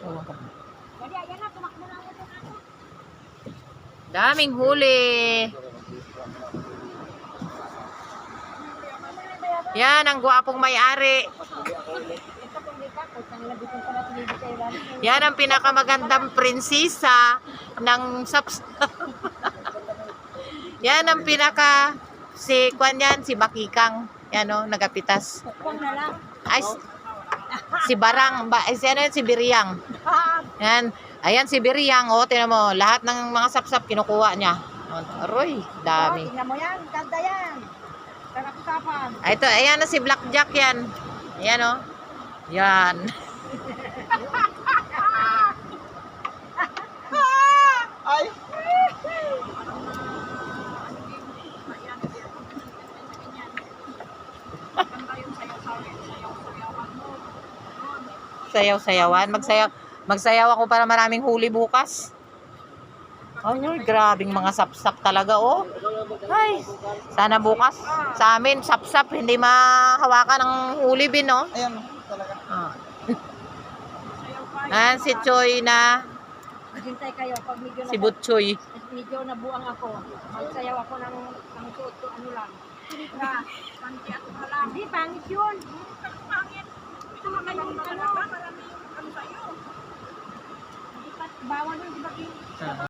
Jadi ayan na, tumakbo na ako. Daming huli. Yan, ang gwapong may-ari. Yan ang pinakamagandang prinsesa ng sapsap. Yan ang pinaka si Kwan yan, si Bakikang. Yan o, nagapitas. Ay, si Barang, si ano yun, si Biriang. Yan, ayan si Biriang, o, tinan mo, lahat ng mga sapsap kinukuha niya. Aroy, dami. Tingnan mo yan, ganda yan. Sarap-sapan. Ito, ayan na si Blackjack yan. Ayan o. Yan. Ay! Sayaw-sayawan. Magsayaw ako para maraming huli bukas. Ay, grabing mga sapsap talaga, oh. Ay, sana bukas sa amin, sapsap, hindi mahawakan ng huli bin, oh. Ayan, talaga. Ah. Ayan, si Choy na, Maghintay kayo pag si Butchoy. medyo nabuang ako. Magsayaw ako ng suot ko, ano lang. Na, panti ako na lang. Hindi, pangit yun. Pangit. Ito nga kayo, ano, marami yung ano sa'yo. Bawal yun, di ba?